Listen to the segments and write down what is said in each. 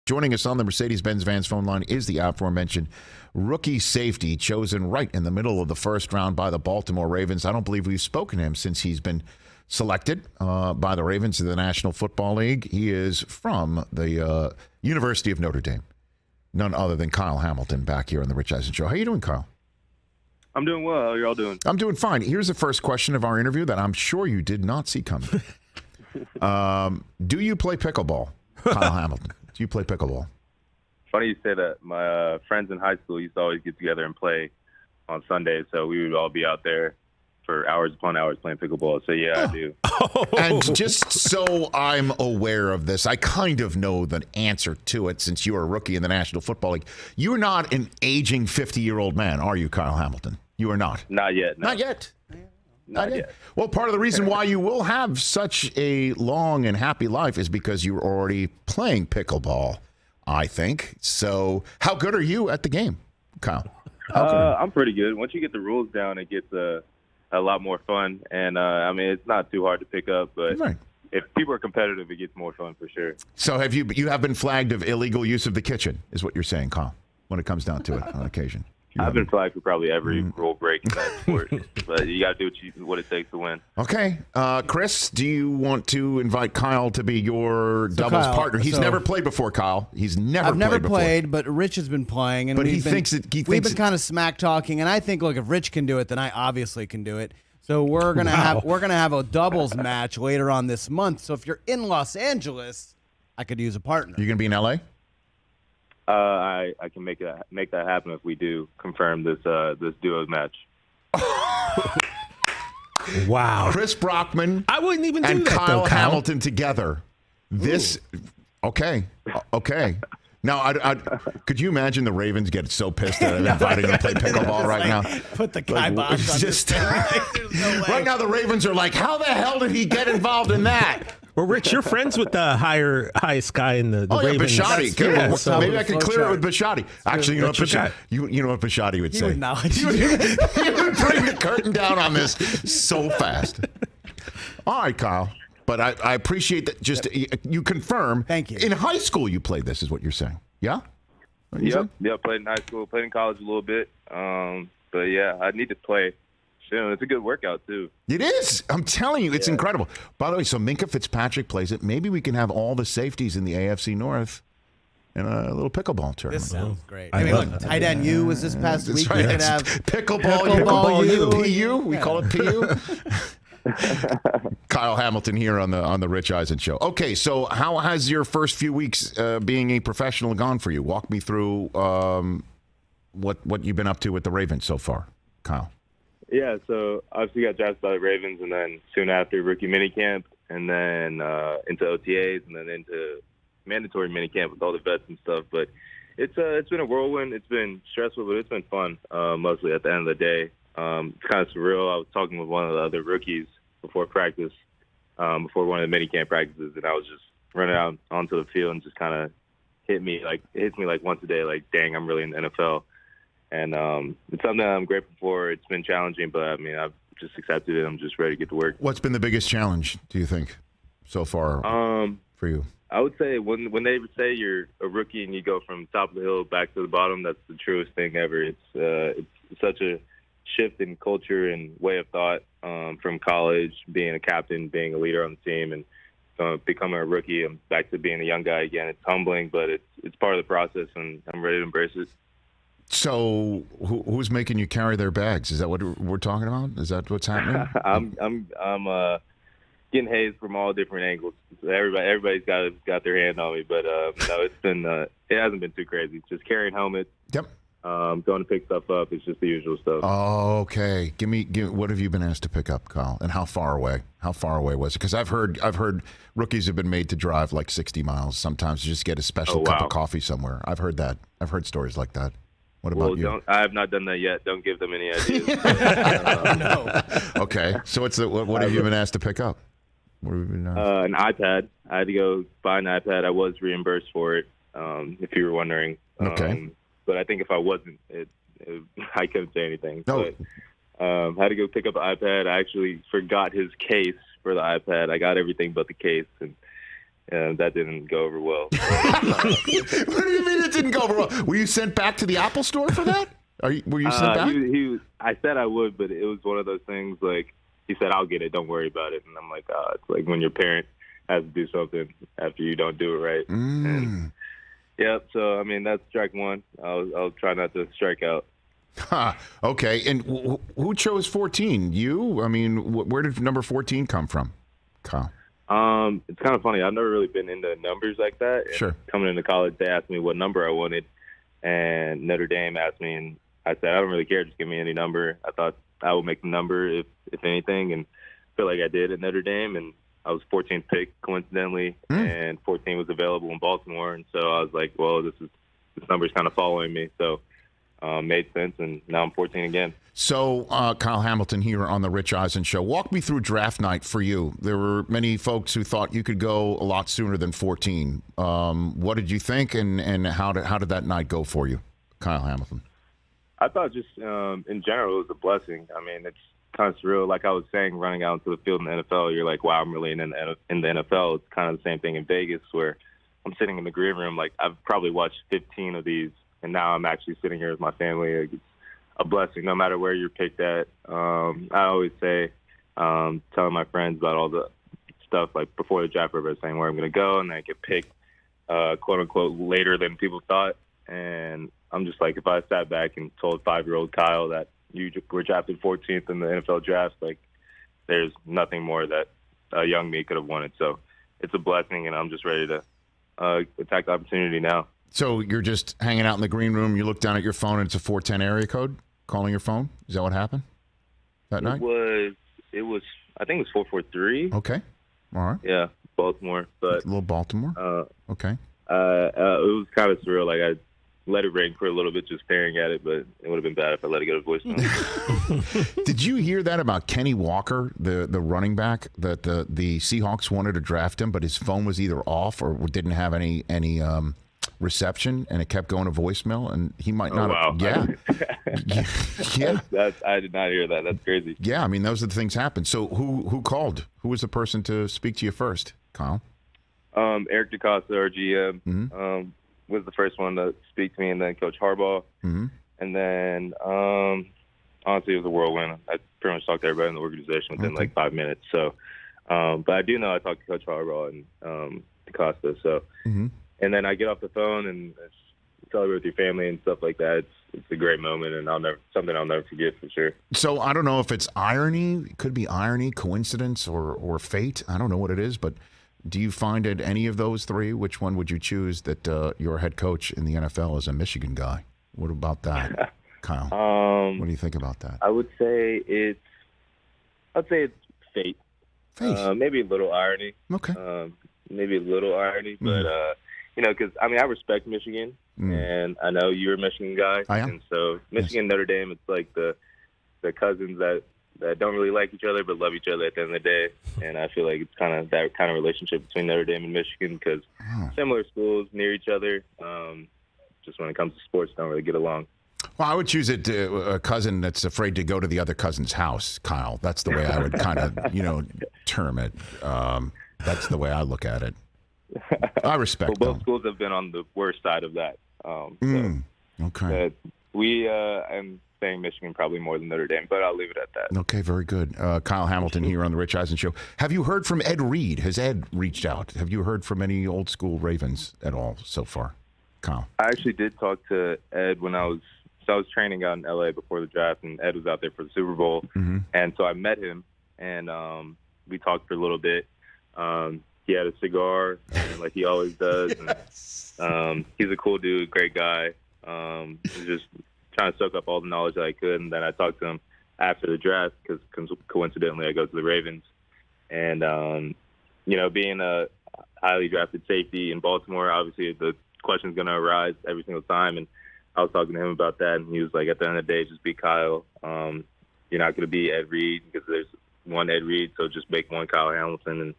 Joining us on the Mercedes-Benz Vans phone line is the aforementioned rookie safety chosen right in the middle of the first round by the Baltimore Ravens. I don't believe we've spoken to him since he's been selected by the Ravens in the National Football League. He is from the University of Notre Dame. None other than Kyle Hamilton back here on the Rich Eisen Show. How you doing, Kyle? I'm doing well. How are y'all doing? I'm doing fine. Here's the first question of our interview that I'm sure you did not see coming. Do you play pickleball, Kyle Hamilton? Do you play pickleball? Funny you say that. My friends in high school used to always get together and play on Sundays, so we would all be out there for hours upon hours playing pickleball. So, yeah, I do. And just so I'm aware of this, I kind of know the answer to it since you're a rookie in the National Football League. You're not an aging 50-year-old man, are you, Kyle Hamilton? You are not. Not yet. No. Not yet. Not yet. Well, part of the reason why you will have such a long and happy life is because you're already playing pickleball, I think. So how good are you at the game, Kyle? I'm pretty good. Once you get the rules down, it gets a lot more fun. And, I mean, it's not too hard to pick up. But right. If people are competitive, it gets more fun for sure. So you have been flagged of illegal use of the kitchen, is what you're saying, Kyle, when it comes down to it on occasion. I've been flagged for probably every rule break in that sport, but you got to do what it takes to win. Okay. Chris, do you want to invite Kyle to be your doubles partner? He's never played before, Kyle. I've never played, but Rich has been playing. And but we've been kind of smack talking, and I think, look, if Rich can do it, then I obviously can do it. So we're gonna have a doubles match later on this month. So if you're in Los Angeles, I could use a partner. You're gonna be in LA? I can make that happen if we do confirm this duos match. Wow. Chris Brockman I wouldn't even do and that, Kyle though, Hamilton together. This okay. Now, could you imagine the Ravens get so pissed that I'm inviting them to play pickleball right now? Put the kibosh on this thing. No right now, the Ravens are like, how the hell did he get involved in that? Well, Rich, you're friends with the highest guy in the Ravens. Bishotti. Yeah, so maybe I can clear it with Bishotti. Actually, you know what Bishotti would say? Would not. He would bring the curtain down on this so fast. All right, Kyle. But I appreciate that. Just you confirm. Thank you. In high school, you played this, is what you're saying. Yeah? Yep. Played in high school, played in college a little bit. But yeah, I need to play soon. It's a good workout too. It is. I'm telling you, it's incredible. By the way, so Minka Fitzpatrick plays it. Maybe we can have all the safeties in the AFC North in a little pickleball tournament. This sounds great. I mean, look, tight end U was this past week. Right. We could have pickleball U. PU. We call it PU. Kyle Hamilton here on the Rich Eisen Show. Okay, so how has your first few weeks being a professional gone for you? Walk me through what you've been up to with the Ravens so far, Kyle. Yeah, so obviously got drafted by the Ravens, and then soon after rookie minicamp, and then into OTAs, and then into mandatory minicamp with all the vets and stuff. But it's been a whirlwind. It's been stressful, but it's been fun. Mostly at the end of the day, it's kind of surreal. I was talking with one of the other rookies before practice, before one of the minicamp practices, and I was just running out onto the field and just kind of hits me like once a day, like, dang, I'm really in the NFL. And it's something that I'm grateful for. It's been challenging, but I mean, I've just accepted it. I'm just ready to get to work. What's been the biggest challenge, do you think, so far for you? I would say when they say you're a rookie and you go from top of the hill back to the bottom, that's the truest thing ever. It's such a shift in culture and way of thought from college, being a captain, being a leader on the team, and becoming a rookie and back to being a young guy again. It's humbling, but it's part of the process, and I'm ready to embrace it. So who's making you carry their bags? Is that what we're talking about? Is that what's happening? I'm getting hazed from all different angles. So everybody's got their hand on me, but no, it hasn't been too crazy. It's just carrying helmets. Yep. Going to pick stuff up. It's just the usual stuff. Oh, okay. Give me what have you been asked to pick up, Kyle? And how far away? How far away was it? Because I've heard rookies have been made to drive like 60 miles sometimes to just get a special cup of coffee somewhere. I've heard that. I've heard stories like that. What about you? I have not done that yet. Don't give them any ideas. No. Okay. So what have you been asked to pick up? What have you been asked? An iPad. I had to go buy an iPad. I was reimbursed for it, if you were wondering. Okay. But I think if I wasn't, I couldn't say anything. No. But had to go pick up an iPad. I actually forgot his case for the iPad. I got everything but the case, and that didn't go over well. What do you mean it didn't go over well? Were you sent back to the Apple store for that? Were you sent back? I said I would, but it was one of those things like he said, "I'll get it. Don't worry about it." And I'm like, it's like when your parent has to do something after you don't do it right. And, yep. So I mean, that's strike one. I'll try not to strike out. Okay. And who chose 14? You? I mean, where did number 14 come from, Kyle? It's kind of funny. I've never really been into numbers like that. And sure. Coming into college, they asked me what number I wanted, and Notre Dame asked me, and I said, I don't really care. Just give me any number. I thought I would make the number if anything, and I feel like I did at Notre Dame. And I was 14th pick, coincidentally, and 14 was available in Baltimore. And so I was like, well, this number's kind of following me. So made sense, and now I'm 14 again. So, Kyle Hamilton here on the Rich Eisen Show. Walk me through draft night for you. There were many folks who thought you could go a lot sooner than 14. What did you think, and how did that night go for you, Kyle Hamilton? I thought just in general it was a blessing. I mean, it's kind of surreal. Like I was saying, running out into the field in the NFL, you're like, wow, I'm really in the NFL. It's kind of the same thing in Vegas where I'm sitting in the green room. Like I've probably watched 15 of these, and now I'm actually sitting here with my family. Like, it's a blessing no matter where you're picked at. I always say, telling my friends about all the stuff, like before the draft, I was saying where I'm going to go, and I get picked, quote unquote, later than people thought. And I'm just like, if I sat back and told 5-year-old Kyle that you were drafted 14th in the NFL draft, like there's nothing more that a young me could have wanted. So it's a blessing, and I'm just ready to attack the opportunity now. So you're just hanging out in the green room. You look down at your phone, and it's a 410 area code calling your phone. Is that what happened that night? It was. I think it was 443. Okay. All right. Yeah, Baltimore. But a little Baltimore. Okay. It was kind of surreal. Like I let it ring for a little bit, just staring at it, but it would have been bad if I let it go to voicemail. Did you hear that about Kenny Walker, the running back, that the Seahawks wanted to draft him, but his phone was either off or didn't have any reception, and it kept going to voicemail, and he might not. Wow. Yeah. Yeah. I did not hear that. That's crazy. Yeah, I mean, those are the things happen. So who called? Who was the person to speak to you first, Kyle? Eric DeCosta, our GM, was the first one to speak to me, and then Coach Harbaugh. And then, honestly, it was a whirlwind. I pretty much talked to everybody in the organization within like 5 minutes. So, but I do know I talked to Coach Harbaugh and DeCosta. So, and then I get off the phone and celebrate with your family and stuff like that. It's a great moment, and something I'll never forget for sure. So I don't know if it's irony. It could be irony, coincidence, or fate. I don't know what it is, but do you find it any of those three? Which one would you choose that your head coach in the NFL is a Michigan guy? What about that, Kyle? What do you think about that? I would say it's fate. Fate. Maybe a little irony. Okay. Maybe a little irony, but because I mean I respect Michigan, and I know you're a Michigan guy, I am. And so Michigan, Notre Dame, it's like the cousins that don't really like each other but love each other at the end of the day. And I feel like it's kind of that kind of relationship between Notre Dame and Michigan because similar schools near each other. Just when it comes to sports, don't really get along. Well, I would choose it a cousin that's afraid to go to the other cousin's house, Kyle. That's the way I would kind of, term it. That's the way I look at it. I respect both schools have been on the worst side of that. Okay. I'm saying Michigan probably more than Notre Dame, but I'll leave it at that. Okay, very good. Kyle Hamilton here on the Rich Eisen Show. Have you heard from Ed Reed? Has Ed reached out? Have you heard from any old school Ravens at all so far, Kyle? I actually did talk to Ed when I was training out in L.A. before the draft, and Ed was out there for the Super Bowl. And so I met him, and we talked for a little bit. He had a cigar, and like he always does. And, he's a cool dude, great guy. He's just trying to soak up all the knowledge that I could. And then I talked to him after the draft because coincidentally I go to the Ravens. And, being a highly drafted safety in Baltimore, obviously the question's going to arise every single time. And I was talking to him about that, and he was like, at the end of the day, just be Kyle. You're not going to be Ed Reed because there's one Ed Reed, so just make one Kyle Hamilton. And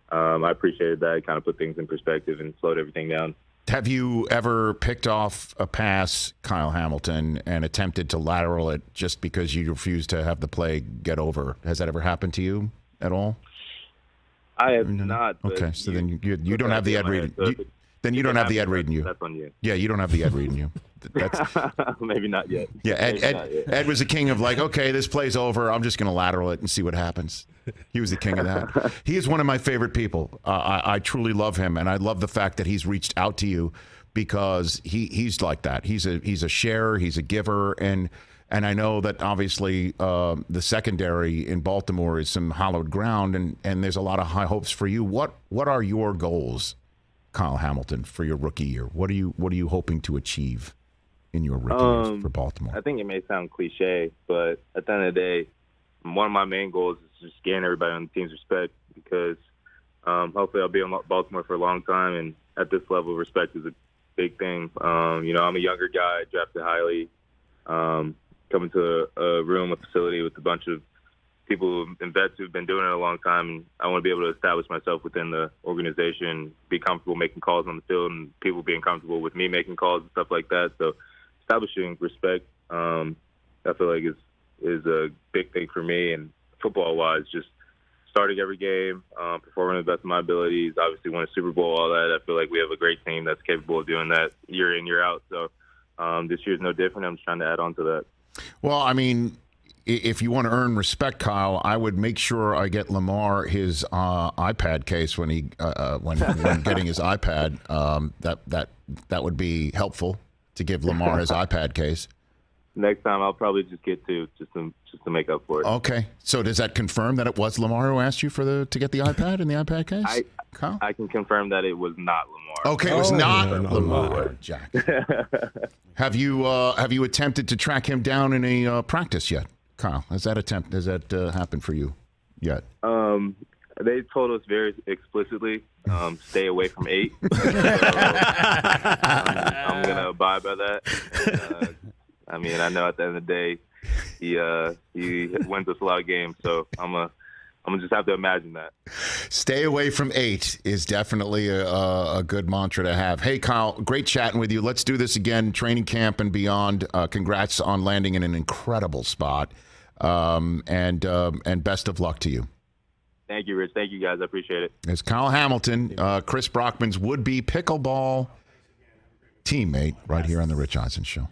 I appreciated that. It kind of put things in perspective and slowed everything down. Have you ever picked off a pass, Kyle Hamilton, and attempted to lateral it just because you refused to have the play get over? Has that ever happened to you at all? I have not. But okay, so then you don't have the Ed Reed. Then you don't have the Ed Reed in you. That's on you. Yeah, you don't have the Ed Reed in you. That's, Maybe not yet. yeah, Not yet. Ed was the king of like, okay, this play's over. I'm just going to lateral it and see what happens. He was the king of that. He is one of my favorite people. I truly love him, and I love the fact that he's reached out to you because he's like that. He's a sharer. He's a giver, and I know that obviously the secondary in Baltimore is some hallowed ground, and there's a lot of high hopes for you. What are your goals, Kyle Hamilton, for your rookie year? What are you hoping to achieve in your rookie year for Baltimore? I think it may sound cliche, but at the end of the day, one of my main goals is just gain everybody on the team's respect because hopefully I'll be in Baltimore for a long time, and at this level, respect is a big thing. I'm a younger guy, drafted highly, coming to a room, a facility with a bunch of people and vets who've been doing it a long time. And I want to be able to establish myself within the organization, be comfortable making calls on the field, and people being comfortable with me making calls and stuff like that. So establishing respect, I feel like is a big thing for me. And football-wise, just starting every game, performing to the best of my abilities, obviously win a Super Bowl, all that. I feel like we have a great team that's capable of doing that year in, year out. So this year's no different. I'm just trying to add on to that. Well, I mean, if you want to earn respect, Kyle, I would make sure I get Lamar his iPad case when when getting his iPad. That would be helpful to give Lamar his iPad case. Next time, I'll probably just get two just to make up for it. Okay. So does that confirm that it was Lamar who asked you to get the iPad and the iPad case? Kyle? I can confirm that it was not Lamar. Okay, it was not Lamar. Jack. Have you attempted to track him down in a practice yet, Kyle? Has that happened for you yet? They told us very explicitly, stay away from 8. So, I'm gonna abide by that. I mean, I know at the end of the day, he wins us a lot of games, so I'm gonna just have to imagine that. Stay away from 8 is definitely a good mantra to have. Hey, Kyle, great chatting with you. Let's do this again, training camp and beyond. Congrats on landing in an incredible spot, and best of luck to you. Thank you, Rich. Thank you, guys. I appreciate it. It's Kyle Hamilton, Chris Brockman's would-be pickleball teammate, right here on the Rich Eisen Show.